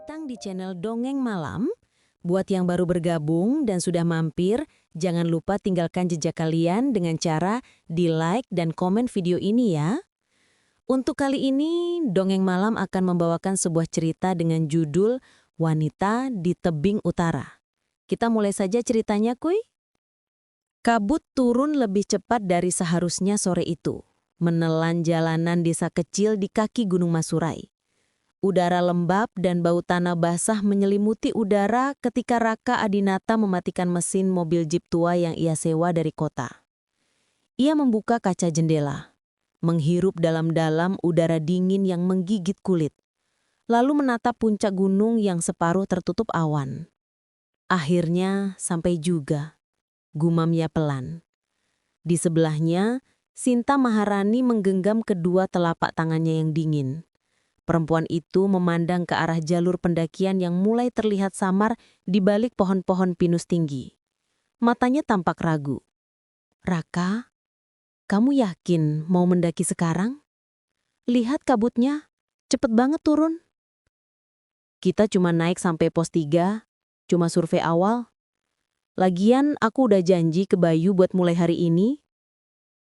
datang di channel Dongeng Malam. Buat yang baru bergabung dan sudah mampir, jangan lupa tinggalkan jejak kalian dengan cara di-like dan komen video ini ya. Untuk kali ini, Dongeng Malam akan membawakan sebuah cerita dengan judul Wanita di Tebing Utara. Kita mulai saja ceritanya, kuy. Kabut turun lebih cepat dari seharusnya sore itu, menelan jalanan desa kecil di kaki Gunung Masurai. Udara lembab dan bau tanah basah menyelimuti udara ketika Raka Adinata mematikan mesin mobil jeep tua yang ia sewa dari kota. Ia membuka kaca jendela, menghirup dalam-dalam udara dingin yang menggigit kulit, lalu menatap puncak gunung yang separuh tertutup awan. Akhirnya sampai juga, gumamnya pelan. Di sebelahnya, Sinta Maharani menggenggam kedua telapak tangannya yang dingin. Perempuan itu memandang ke arah jalur pendakian yang mulai terlihat samar di balik pohon-pohon pinus tinggi. Matanya tampak ragu. "Raka, kamu yakin mau mendaki sekarang? Lihat kabutnya, cepet banget turun." "Kita cuma naik sampai pos 3, cuma survei awal. Lagian aku udah janji ke Bayu buat mulai hari ini."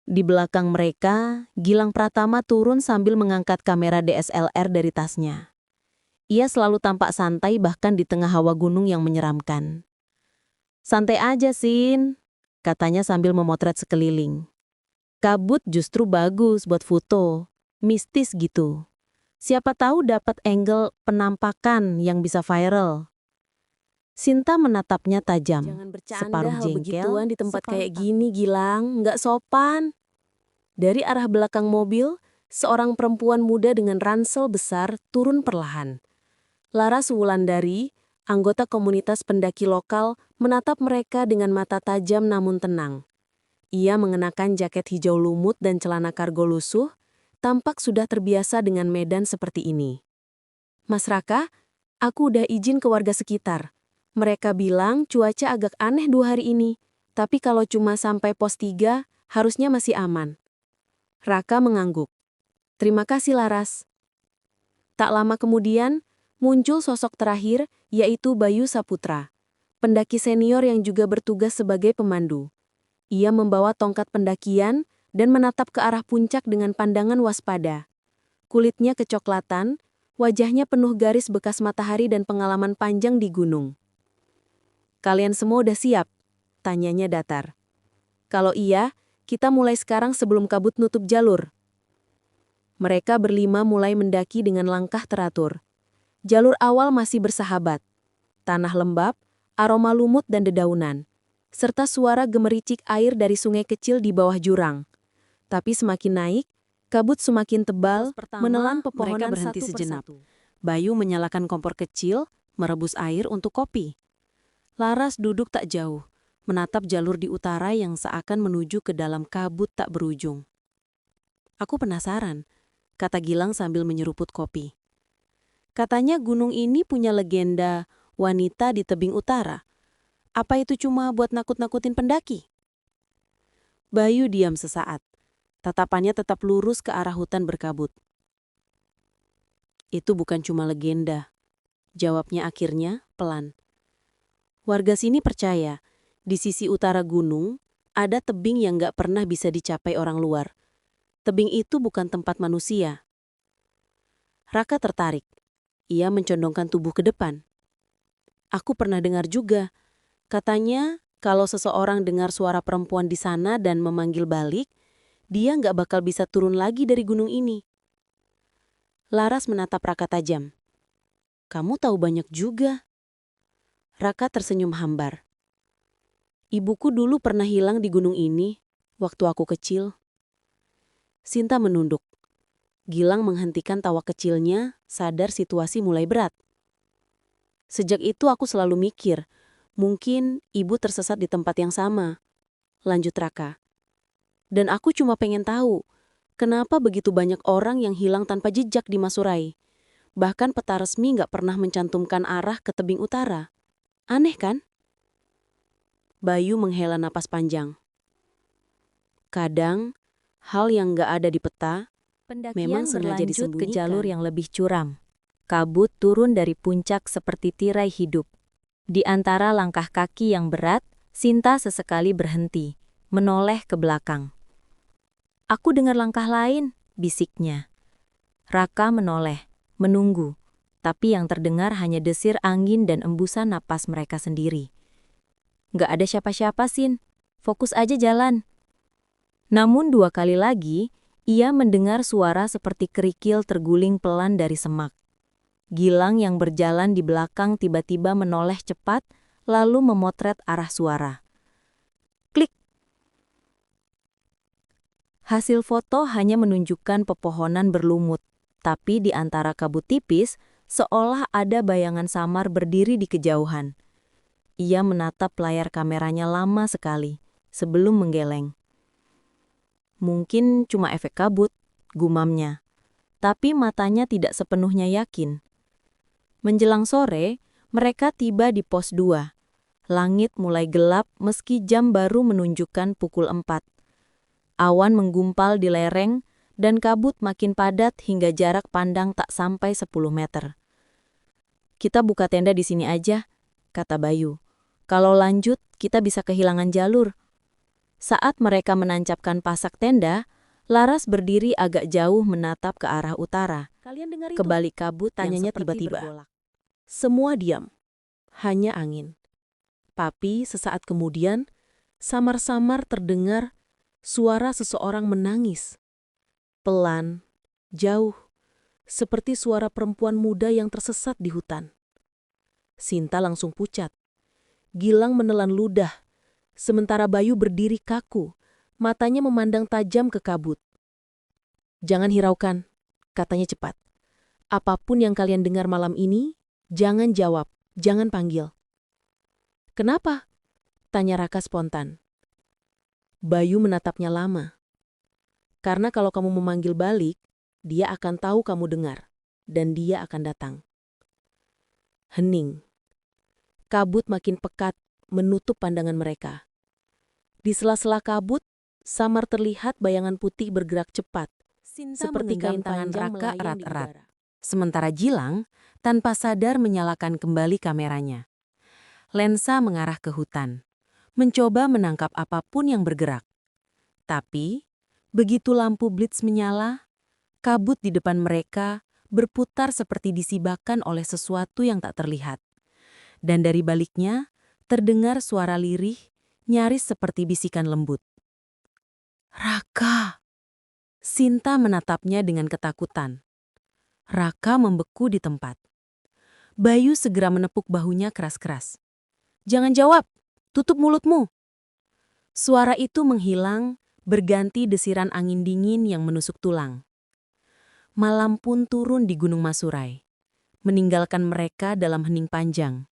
Di belakang mereka, Gilang Pratama turun sambil mengangkat kamera DSLR dari tasnya. Ia selalu tampak santai bahkan di tengah hawa gunung yang menyeramkan. "Santai aja, Sin," katanya sambil memotret sekeliling. "Kabut justru bagus buat foto, mistis gitu. Siapa tahu dapat angle penampakan yang bisa viral." Sinta menatapnya tajam. Jangan bercanda separuh hal jengkel, begituan di tempat separuh kayak takut. gini, Gilang. Nggak sopan. Dari arah belakang mobil, seorang perempuan muda dengan ransel besar turun perlahan. Laras Wulandari, anggota komunitas pendaki lokal, menatap mereka dengan mata tajam namun tenang. Ia mengenakan jaket hijau lumut dan celana kargo lusuh, tampak sudah terbiasa dengan medan seperti ini. "Mas Raka, aku udah izin ke warga sekitar. Mereka bilang cuaca agak aneh 2 hari ini, tapi kalau cuma sampai pos 3, harusnya masih aman." Raka mengangguk. "Terima kasih, Laras." Tak lama kemudian, muncul sosok terakhir, yaitu Bayu Saputra, pendaki senior yang juga bertugas sebagai pemandu. Ia membawa tongkat pendakian dan menatap ke arah puncak dengan pandangan waspada. Kulitnya kecoklatan, wajahnya penuh garis bekas matahari dan pengalaman panjang di gunung. "Kalian semua udah siap?" tanyanya datar. "Kalau iya, kita mulai sekarang sebelum kabut nutup jalur." Mereka berlima mulai mendaki dengan langkah teratur. Jalur awal masih bersahabat. Tanah lembab, aroma lumut dan dedaunan, serta suara gemericik air dari sungai kecil di bawah jurang. Tapi semakin naik, kabut semakin tebal, menelan pepohonan mereka berhenti satu sejenak. persatu. Bayu menyalakan kompor kecil, merebus air untuk kopi. Laras duduk tak jauh, menatap jalur di utara yang seakan menuju ke dalam kabut tak berujung. "Aku penasaran," kata Gilang sambil menyeruput kopi. "Katanya gunung ini punya legenda wanita di tebing utara. Apa itu cuma buat nakut-nakutin pendaki?" Bayu diam sesaat. Tatapannya tetap lurus ke arah hutan berkabut. "Itu bukan cuma legenda," jawabnya akhirnya pelan. "Warga sini percaya, di sisi utara gunung, ada tebing yang gak pernah bisa dicapai orang luar. Tebing itu bukan tempat manusia." Raka tertarik. Ia mencondongkan tubuh ke depan. "Aku pernah dengar juga. Katanya, kalau seseorang dengar suara perempuan di sana dan memanggil balik, dia gak bakal bisa turun lagi dari gunung ini." Laras menatap Raka tajam. "Kamu tahu banyak juga." Raka tersenyum hambar. "Ibuku dulu pernah hilang di gunung ini, waktu aku kecil." Sinta menunduk. Gilang menghentikan tawa kecilnya, sadar situasi mulai berat. "Sejak itu aku selalu mikir, mungkin ibu tersesat di tempat yang sama," lanjut Raka. "Dan aku cuma pengen tahu, kenapa begitu banyak orang yang hilang tanpa jejak di Masurai. Bahkan peta resmi nggak pernah mencantumkan arah ke tebing utara. Aneh kan?" Bayu menghela napas panjang. "Kadang, hal yang nggak ada di peta memang Pendakian sengaja berlanjut ke jalur disembunyikan." yang lebih curam. Kabut turun dari puncak seperti tirai hidup. Di antara langkah kaki yang berat, Sinta sesekali berhenti, menoleh ke belakang. "Aku dengar langkah lain," bisiknya. Raka menoleh, menunggu, tapi yang terdengar hanya desir angin dan embusan napas mereka sendiri. "Nggak ada siapa-siapa, Sin. Fokus aja jalan." Namun 2 kali lagi, ia mendengar suara seperti kerikil terguling pelan dari semak. Gilang yang berjalan di belakang tiba-tiba menoleh cepat, lalu memotret arah suara. Klik. Hasil foto hanya menunjukkan pepohonan berlumut, tapi di antara kabut tipis, seolah ada bayangan samar berdiri di kejauhan. Ia menatap layar kameranya lama sekali, sebelum menggeleng. "Mungkin cuma efek kabut," gumamnya. Tapi matanya tidak sepenuhnya yakin. Menjelang sore, mereka tiba di pos 2. Langit mulai gelap meski jam baru menunjukkan pukul 4. Awan menggumpal di lereng dan kabut makin padat hingga jarak pandang tak sampai 10 meter. "Kita buka tenda di sini aja," kata Bayu. "Kalau lanjut, kita bisa kehilangan jalur." Saat mereka menancapkan pasak tenda, Laras berdiri agak jauh menatap ke arah utara. Kalian dengar Ke itu? balik kabut Tanyanya yang seperti tiba-tiba. bergolak. Semua diam. Hanya angin. Tapi sesaat kemudian, samar-samar terdengar suara seseorang menangis. Pelan, jauh, seperti suara perempuan muda yang tersesat di hutan. Sinta langsung pucat. Gilang menelan ludah, sementara Bayu berdiri kaku, matanya memandang tajam ke kabut. "Jangan hiraukan," katanya cepat. "Apapun yang kalian dengar malam ini, jangan jawab, jangan panggil." "Kenapa?" tanya Raka spontan. Bayu menatapnya lama. "Karena kalau kamu memanggil balik, dia akan tahu kamu dengar, dan dia akan datang." Hening. Kabut makin pekat, menutup pandangan mereka. Di sela-sela kabut, samar terlihat bayangan putih bergerak cepat, seperti kain tangan panjang Raka melayang di erat-erat. udara. Sementara Gilang, tanpa sadar menyalakan kembali kameranya. Lensa mengarah ke hutan, mencoba menangkap apapun yang bergerak. Tapi, begitu lampu blitz menyala, kabut di depan mereka berputar seperti disibakan oleh sesuatu yang tak terlihat. Dan dari baliknya, terdengar suara lirih, nyaris seperti bisikan lembut. "Raka!" Sinta menatapnya dengan ketakutan. Raka membeku di tempat. Bayu segera menepuk bahunya keras-keras. "Jangan jawab! Tutup mulutmu!" Suara itu menghilang, berganti desiran angin dingin yang menusuk tulang. Malam pun turun di Gunung Masurai, meninggalkan mereka dalam hening panjang.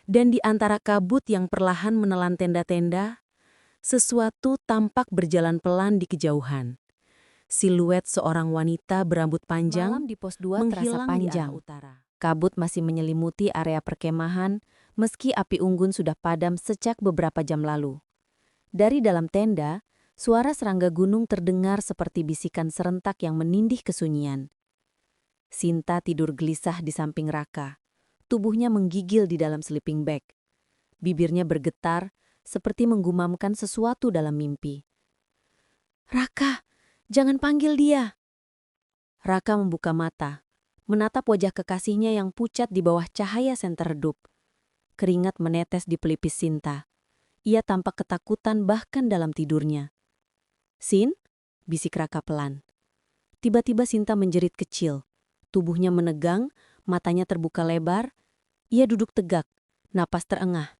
Dan di antara kabut yang perlahan menelan tenda-tenda, sesuatu tampak berjalan pelan di kejauhan. Siluet seorang wanita berambut panjang Malam di pos 2 terasa menghilang di arah panjang. utara. Kabut masih menyelimuti area perkemahan, meski api unggun sudah padam sejak beberapa jam lalu. Dari dalam tenda, suara serangga gunung terdengar seperti bisikan serentak yang menindih kesunyian. Sinta tidur gelisah di samping Raka. Tubuhnya menggigil di dalam sleeping bag. Bibirnya bergetar, seperti menggumamkan sesuatu dalam mimpi. "Raka, jangan panggil dia!" Raka membuka mata, menatap wajah kekasihnya yang pucat di bawah cahaya senter redup. Keringat menetes di pelipis Sinta. Ia tampak ketakutan bahkan dalam tidurnya. "Sin?" bisik Raka pelan. Tiba-tiba Sinta menjerit kecil. Tubuhnya menegang, matanya terbuka lebar. Ia duduk tegak, napas terengah.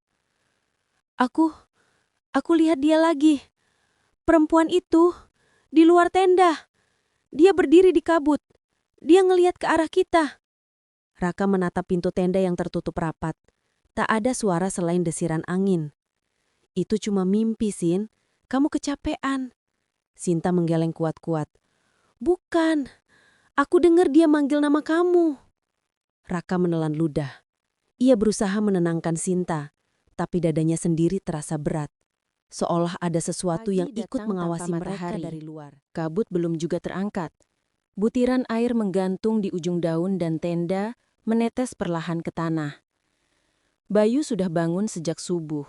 Aku lihat dia lagi. Perempuan itu, di luar tenda. Dia berdiri di kabut. Dia ngelihat ke arah kita." Raka menatap pintu tenda yang tertutup rapat. Tak ada suara selain desiran angin. "Itu cuma mimpi, Sin. Kamu kecapean." Sinta menggeleng kuat-kuat. "Bukan. Aku dengar dia manggil nama kamu." Raka menelan ludah. Ia berusaha menenangkan Sinta, tapi dadanya sendiri terasa berat. Seolah ada sesuatu yang ikut mengawasi mereka dari luar. Kabut belum juga terangkat. Butiran air menggantung di ujung daun dan tenda menetes perlahan ke tanah. Bayu sudah bangun sejak subuh,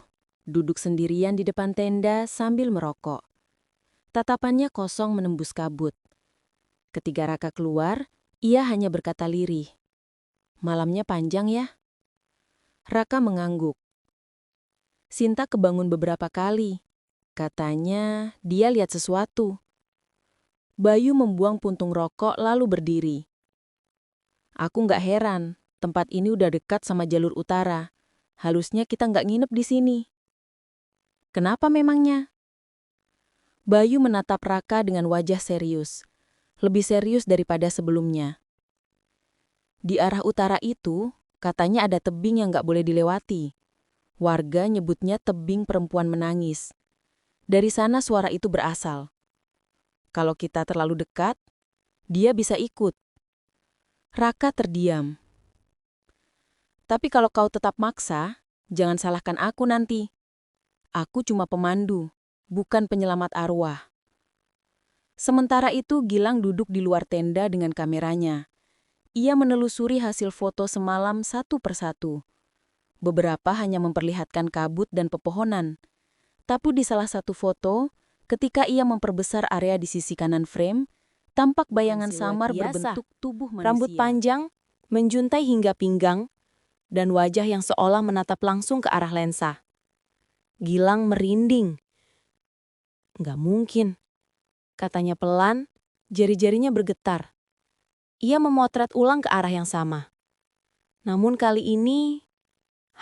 duduk sendirian di depan tenda sambil merokok. Tatapannya kosong menembus kabut. Ketika Raka keluar, ia hanya berkata lirih, "Malamnya panjang ya?" Raka mengangguk. Sinta kebangun beberapa kali. Katanya dia lihat sesuatu. Bayu membuang puntung rokok lalu berdiri. "Aku nggak heran, tempat ini udah dekat sama jalur utara. Halusnya kita nggak nginep di sini." "Kenapa memangnya?" Bayu menatap Raka dengan wajah serius. Lebih serius daripada sebelumnya. "Di arah utara itu, katanya ada tebing yang nggak boleh dilewati. Warga nyebutnya tebing perempuan menangis. Dari sana suara itu berasal. Kalau kita terlalu dekat, dia bisa ikut." Raka terdiam. "Tapi kalau kau tetap maksa, jangan salahkan aku nanti. Aku cuma pemandu, bukan penyelamat arwah." Sementara itu Gilang duduk di luar tenda dengan kameranya. Ia menelusuri hasil foto semalam satu persatu. Beberapa hanya memperlihatkan kabut dan pepohonan. Tapi di salah satu foto, ketika ia memperbesar area di sisi kanan frame, tampak bayangan samar berbentuk tubuh manusia. Rambut panjang, menjuntai hingga pinggang, dan wajah yang seolah menatap langsung ke arah lensa. Gilang merinding. "Nggak mungkin," katanya pelan, jari-jarinya bergetar. Ia memotret ulang ke arah yang sama. Namun kali ini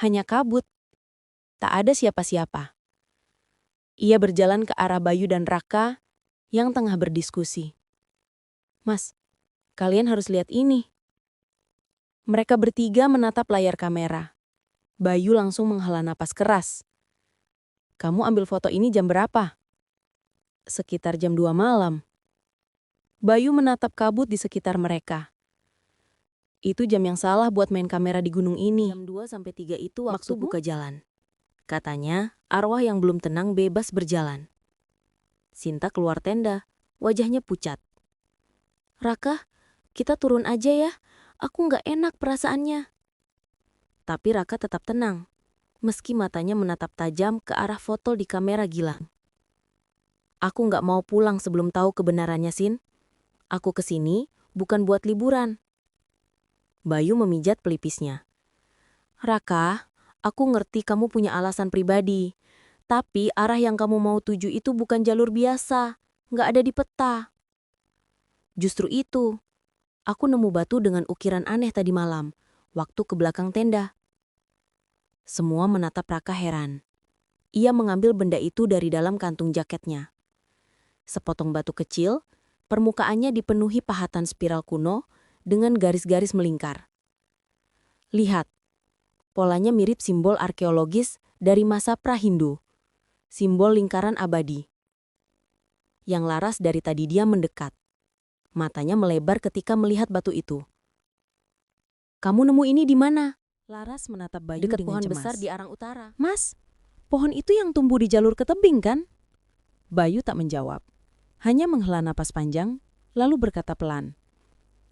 hanya kabut. Tak ada siapa-siapa. Ia berjalan ke arah Bayu dan Raka yang tengah berdiskusi. "Mas, kalian harus lihat ini." Mereka bertiga menatap layar kamera. Bayu langsung menghela napas keras. "Kamu ambil foto ini jam berapa?" "Sekitar jam 2 malam." Bayu menatap kabut di sekitar mereka. "Itu jam yang salah buat main kamera di gunung ini. Jam 2-3 itu waktu buka jalan." Katanya, arwah yang belum tenang bebas berjalan. Sinta keluar tenda, wajahnya pucat. "Raka, kita turun aja ya. Aku nggak enak perasaannya." Tapi Raka tetap tenang, meski matanya menatap tajam ke arah foto di kamera Gilang. "Aku nggak mau pulang sebelum tahu kebenarannya, Sin. Aku kesini bukan buat liburan." Bayu memijat pelipisnya. "Raka, aku ngerti kamu punya alasan pribadi. Tapi arah yang kamu mau tuju itu bukan jalur biasa, nggak ada di peta." "Justru itu, aku nemu batu dengan ukiran aneh tadi malam, waktu ke belakang tenda." Semua menatap Raka heran. Ia mengambil benda itu dari dalam kantung jaketnya. Sepotong batu kecil, permukaannya dipenuhi pahatan spiral kuno dengan garis-garis melingkar. "Lihat, polanya mirip simbol arkeologis dari masa pra-Hindu. Simbol lingkaran abadi." Yang Laras dari tadi dia mendekat. Matanya melebar ketika melihat batu itu. "Kamu nemu ini di mana?" Laras menatap Bayu "Dekat dengan pohon cemas. besar di arah utara." "Mas, pohon itu yang tumbuh di jalur ke tebing kan?" Bayu tak menjawab. Hanya menghela napas panjang, lalu berkata pelan.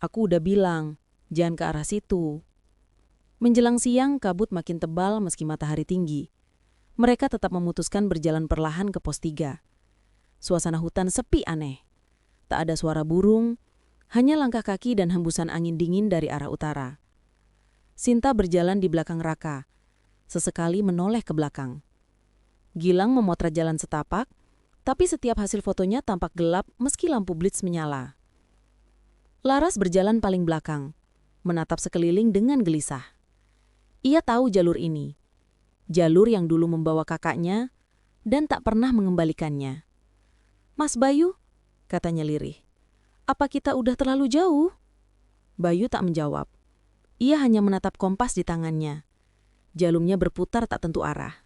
"Aku udah bilang, jangan ke arah situ." Menjelang siang, kabut makin tebal meski matahari tinggi. Mereka tetap memutuskan berjalan perlahan ke pos 3. Suasana hutan sepi aneh. Tak ada suara burung, hanya langkah kaki dan hembusan angin dingin dari arah utara. Sinta berjalan di belakang Raka, sesekali menoleh ke belakang. Gilang memotret jalan setapak, tapi setiap hasil fotonya tampak gelap meski lampu blitz menyala. Laras berjalan paling belakang, menatap sekeliling dengan gelisah. Ia tahu jalur ini, jalur yang dulu membawa kakaknya dan tak pernah mengembalikannya. "Mas Bayu," katanya lirih, "apa kita udah terlalu jauh?" Bayu tak menjawab. Ia hanya menatap kompas di tangannya. Jalumnya berputar tak tentu arah.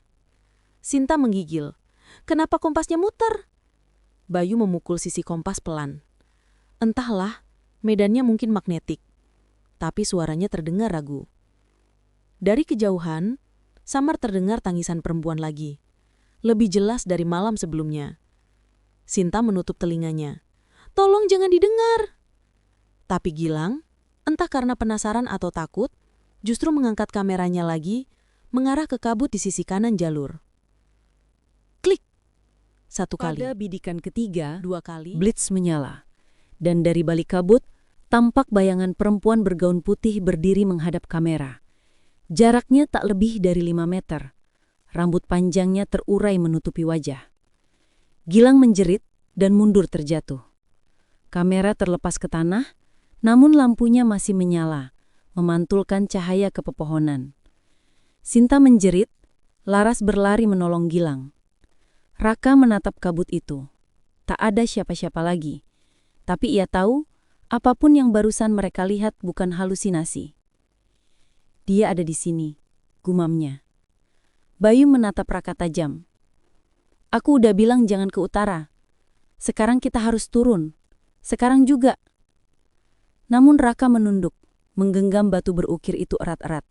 Sinta menggigil. "Kenapa kompasnya muter?" Bayu memukul sisi kompas pelan. Entahlah, medannya mungkin magnetik. Tapi suaranya terdengar ragu. Dari kejauhan, samar terdengar tangisan perempuan lagi. Lebih jelas dari malam sebelumnya. Sinta menutup telinganya. "Tolong jangan didengar." Tapi Gilang, entah karena penasaran atau takut, justru mengangkat kameranya lagi, mengarah ke kabut di sisi kanan jalur. Klik! Satu kali. Pada bidikan ketiga, 2 kali. blitz menyala. Dan dari balik kabut, tampak bayangan perempuan bergaun putih berdiri menghadap kamera. Jaraknya tak lebih dari 5 meter. Rambut panjangnya terurai menutupi wajah. Gilang menjerit dan mundur terjatuh. Kamera terlepas ke tanah, namun lampunya masih menyala, memantulkan cahaya ke pepohonan. Sinta menjerit, Laras berlari menolong Gilang. Raka menatap kabut itu. Tak ada siapa-siapa lagi. Tapi ia tahu, apapun yang barusan mereka lihat bukan halusinasi. Dia ada di sini, gumamnya. Bayu menatap Raka tajam. Aku udah bilang jangan ke utara. Sekarang kita harus turun. Sekarang juga. Namun Raka menunduk, menggenggam batu berukir itu erat-erat.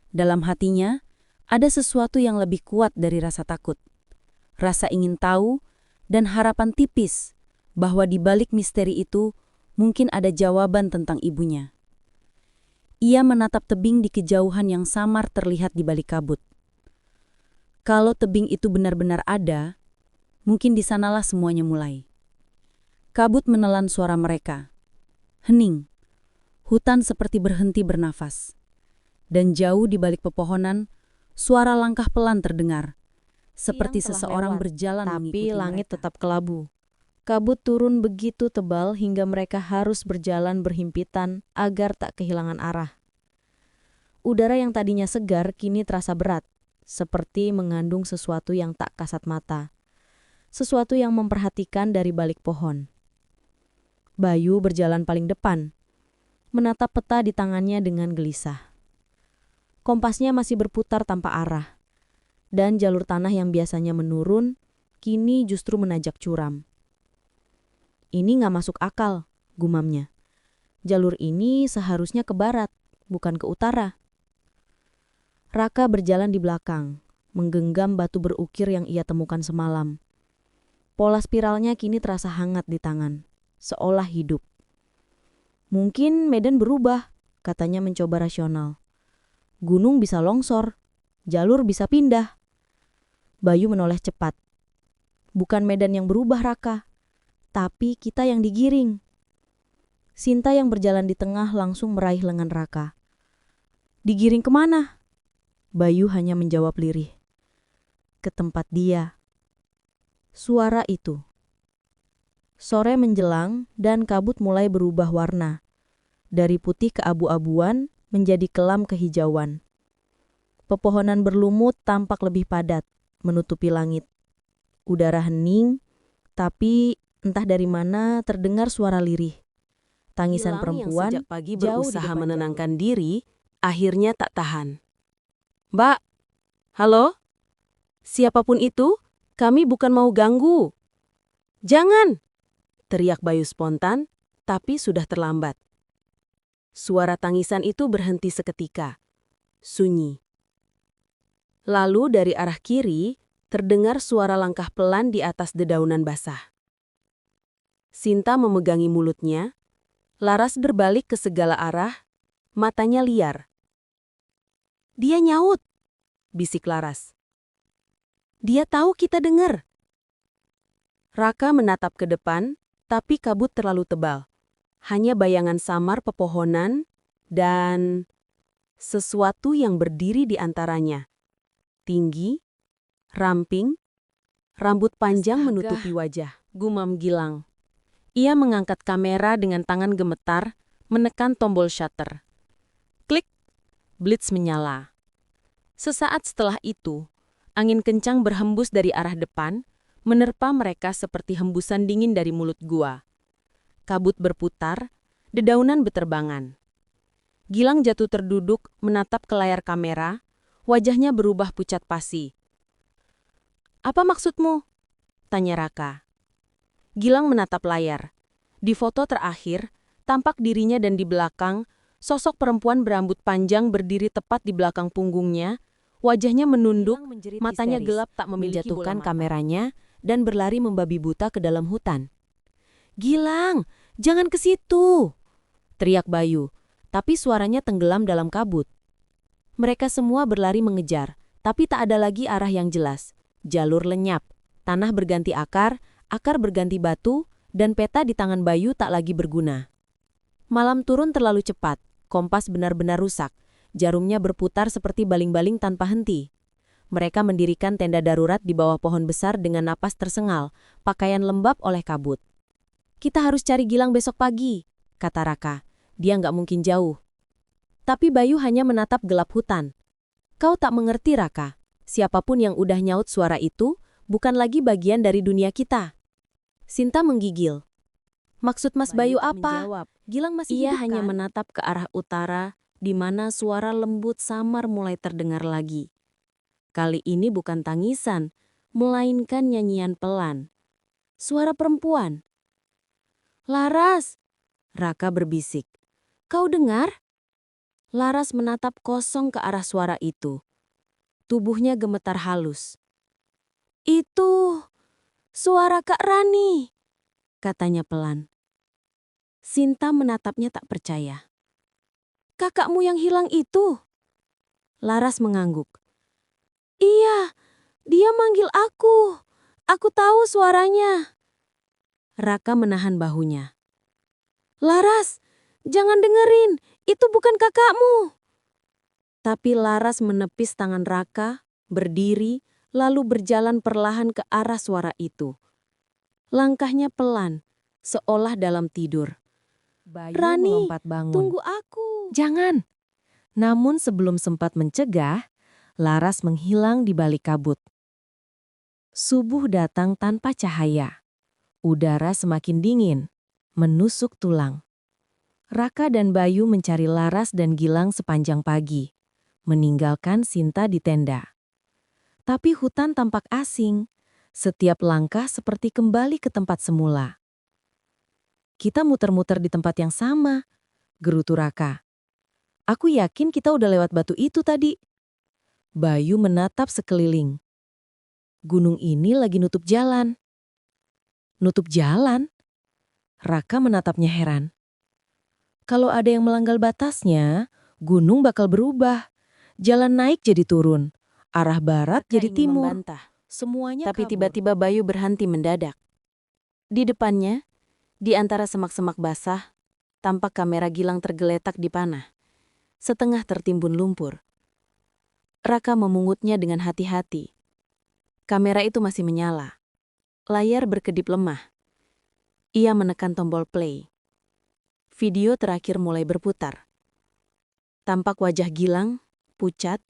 Dalam hatinya, ada sesuatu yang lebih kuat dari rasa takut. Rasa ingin tahu dan harapan tipis bahwa di balik misteri itu mungkin ada jawaban tentang ibunya. Ia menatap tebing di kejauhan yang samar terlihat di balik kabut. Kalau tebing itu benar-benar ada, mungkin di sanalah semuanya mulai. Kabut menelan suara mereka. Hening. Hutan seperti berhenti bernafas. Dan jauh di balik pepohonan, suara langkah pelan terdengar. Seperti seseorang berjalan mengikuti Tapi langit mereka. tetap kelabu. Kabut turun begitu tebal hingga mereka harus berjalan berhimpitan agar tak kehilangan arah. Udara yang tadinya segar kini terasa berat, seperti mengandung sesuatu yang tak kasat mata. Sesuatu yang memperhatikan dari balik pohon. Bayu berjalan paling depan, menatap peta di tangannya dengan gelisah. Kompasnya masih berputar tanpa arah, dan jalur tanah yang biasanya menurun, kini justru menanjak curam. Ini nggak masuk akal, gumamnya. Jalur ini seharusnya ke barat, bukan ke utara. Raka berjalan di belakang, menggenggam batu berukir yang ia temukan semalam. Pola spiralnya kini terasa hangat di tangan, seolah hidup. Mungkin medan berubah, katanya mencoba rasional. Gunung bisa longsor, jalur bisa pindah. Bayu menoleh cepat. Bukan medan yang berubah, Raka, tapi kita yang digiring. Sinta yang berjalan di tengah langsung meraih lengan Raka. Digiring kemana? Bayu hanya menjawab lirih. Ke tempat dia. Suara itu. Sore menjelang dan kabut mulai berubah warna. Dari putih ke abu-abuan menjadi kelam kehijauan. Pepohonan berlumut tampak lebih padat, menutupi langit. Udara hening, tapi entah dari mana terdengar suara lirih. Tangisan Gilang perempuan yang sejak pagi jauh di berusaha depan menenangkan diri, akhirnya tak tahan. Mbak, halo? Siapapun itu, kami bukan mau ganggu. Jangan! Teriak Bayu spontan, tapi sudah terlambat. Suara tangisan itu berhenti seketika. Sunyi. Lalu dari arah kiri, terdengar suara langkah pelan di atas dedaunan basah. Sinta memegangi mulutnya, Laras berbalik ke segala arah, matanya liar. Dia nyaut, bisik Laras. Dia tahu kita dengar. Raka menatap ke depan, tapi kabut terlalu tebal. Hanya bayangan samar pepohonan dan sesuatu yang berdiri di antaranya. Tinggi, ramping, rambut panjang Astaga. menutupi wajah. Gumam Gilang. Ia mengangkat kamera dengan tangan gemetar, menekan tombol shutter. Klik, blitz menyala. Sesaat setelah itu, angin kencang berhembus dari arah depan, menerpa mereka seperti hembusan dingin dari mulut gua. Kabut berputar, dedaunan beterbangan. Gilang jatuh terduduk, menatap ke layar kamera, wajahnya berubah pucat pasi. "Apa maksudmu?" tanya Raka. Gilang menatap layar. Di foto terakhir, tampak dirinya dan di belakang, sosok perempuan berambut panjang berdiri tepat di belakang punggungnya, wajahnya menunduk, matanya gelap tak memiliki menjatuhkan bola mata. Kameranya dan berlari membabi buta ke dalam hutan. "Gilang, jangan ke situ!" teriak Bayu, tapi suaranya tenggelam dalam kabut. Mereka semua berlari mengejar, tapi tak ada lagi arah yang jelas. Jalur lenyap, tanah berganti akar berganti batu, dan peta di tangan Bayu tak lagi berguna. Malam turun terlalu cepat, kompas benar-benar rusak, jarumnya berputar seperti baling-baling tanpa henti. Mereka mendirikan tenda darurat di bawah pohon besar dengan napas tersengal, pakaian lembab oleh kabut. "Kita harus cari Gilang besok pagi," kata Raka. "Dia nggak mungkin jauh." Tapi Bayu hanya menatap gelap hutan. "Kau tak mengerti, Raka. Siapapun yang udah nyaut suara itu, bukan lagi bagian dari dunia kita." Sinta menggigil. "Maksud Mas Bayu apa? Menjawab. Gilang masih Ia hidup hanya kan?" menatap ke arah utara, di mana suara lembut samar mulai terdengar lagi. Kali ini bukan tangisan, melainkan nyanyian pelan. Suara perempuan. "Laras!" Raka berbisik. "Kau dengar?" Laras menatap kosong ke arah suara itu. Tubuhnya gemetar halus. "Itu suara Kak Rani," katanya pelan. Sinta menatapnya tak percaya. "Kakakmu yang hilang itu?" Laras mengangguk. "Iya, dia manggil aku. Aku tahu suaranya." Raka menahan bahunya. "Laras, jangan dengerin. Itu bukan kakakmu." Tapi Laras menepis tangan Raka, berdiri, lalu berjalan perlahan ke arah suara itu. Langkahnya pelan, seolah dalam tidur. Bayu "Rani, melompat bangun. tunggu aku." "Jangan!" Namun sebelum sempat mencegah, Laras menghilang di balik kabut. Subuh datang tanpa cahaya. Udara semakin dingin, menusuk tulang. Raka dan Bayu mencari Laras dan Gilang sepanjang pagi, meninggalkan Sinta di tenda. Tapi hutan tampak asing, setiap langkah seperti kembali ke tempat semula. "Kita muter-muter di tempat yang sama," gerutu Raka. "Aku yakin kita udah lewat batu itu tadi." Bayu menatap sekeliling. "Gunung ini lagi nutup jalan." "Nutup jalan?" Raka menatapnya heran. "Kalau ada yang melanggar batasnya, gunung bakal berubah. Jalan naik jadi turun, arah barat Raka jadi ingin timur. membantah, Semuanya tapi kabur." tiba-tiba Bayu berhenti mendadak. Di depannya, di antara semak-semak basah, tampak kamera Gilang tergeletak di panah, setengah tertimbun lumpur. Raka memungutnya dengan hati-hati. Kamera itu masih menyala. Layar berkedip lemah. Ia menekan tombol play. Video terakhir mulai berputar. Tampak wajah Gilang, pucat,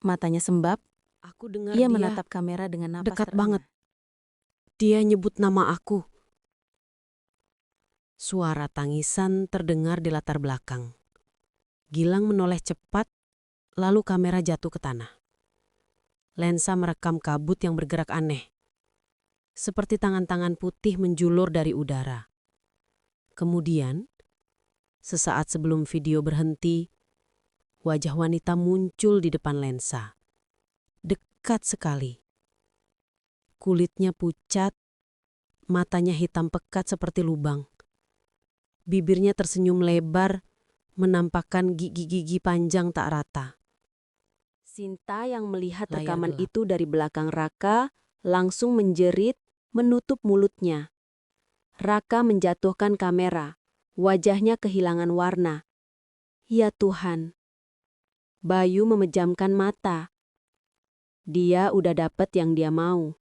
matanya sembab. Aku dengar Ia dia menatap kamera dengan napas dekat terengah. banget. Dia nyebut nama aku. Suara tangisan terdengar di latar belakang. Gilang menoleh cepat, lalu kamera jatuh ke tanah. Lensa merekam kabut yang bergerak aneh, seperti tangan-tangan putih menjulur dari udara. Kemudian, sesaat sebelum video berhenti, wajah wanita muncul di depan lensa. Dekat sekali. Kulitnya pucat, matanya hitam pekat seperti lubang. Bibirnya tersenyum lebar, menampakkan gigi-gigi panjang tak rata. Sinta yang melihat Layar rekaman gelap. itu dari belakang Raka langsung menjerit, menutup mulutnya. Raka menjatuhkan kamera, wajahnya kehilangan warna. Ya Tuhan. Bayu memejamkan mata. Dia udah dapet yang dia mau.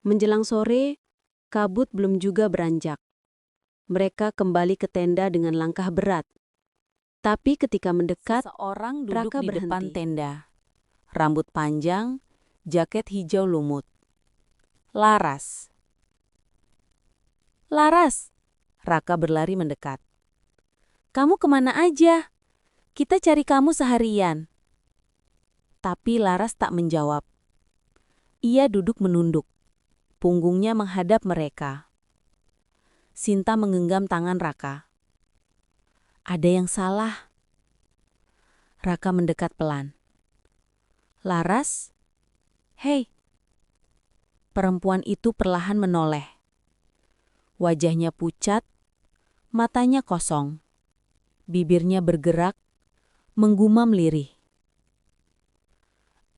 Menjelang sore, kabut belum juga beranjak. Mereka kembali ke tenda dengan langkah berat. Tapi ketika mendekat, Seseorang duduk Raka di depan berhenti. tenda. Rambut panjang, jaket hijau lumut. Laras. "Laras!" Raka berlari mendekat. "Kamu kemana aja? Kita cari kamu seharian." Tapi Laras tak menjawab. Ia duduk menunduk. Punggungnya menghadap mereka. Sinta menggenggam tangan Raka. "Ada yang salah." Raka mendekat pelan. "Laras? Hei." Perempuan itu perlahan menoleh. Wajahnya pucat, matanya kosong. Bibirnya bergerak, menggumam lirih.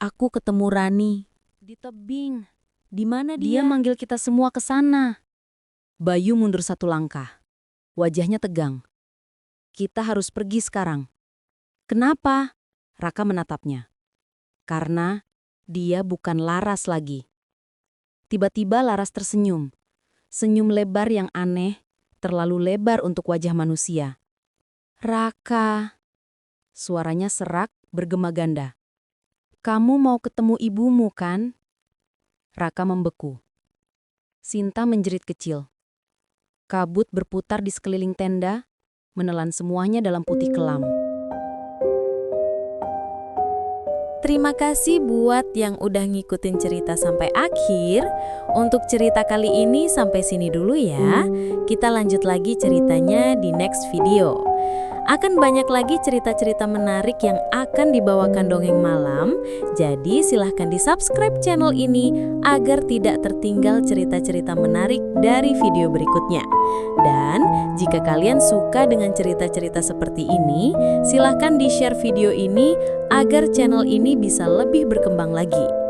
Aku ketemu Rani. Di tebing. Di mana Dia manggil kita semua ke sana. Bayu mundur satu langkah. Wajahnya tegang. Kita harus pergi sekarang. Kenapa? Raka menatapnya. Karena dia bukan Laras lagi. Tiba-tiba Laras tersenyum. Senyum lebar yang aneh, terlalu lebar untuk wajah manusia. Raka. Suaranya serak, bergema ganda. Kamu mau ketemu ibumu kan? Raka membeku. Sinta menjerit kecil. Kabut berputar di sekeliling tenda, menelan semuanya dalam putih kelam. Terima kasih buat yang udah ngikutin cerita sampai akhir. Untuk cerita kali ini sampai sini dulu ya. Kita lanjut lagi ceritanya di next video. Akan banyak lagi cerita-cerita menarik yang akan dibawakan Dongeng Malam. Jadi silahkan di-subscribe channel ini agar tidak tertinggal cerita-cerita menarik dari video berikutnya. Dan jika kalian suka dengan cerita-cerita seperti ini, silahkan di-share video ini agar channel ini bisa lebih berkembang lagi.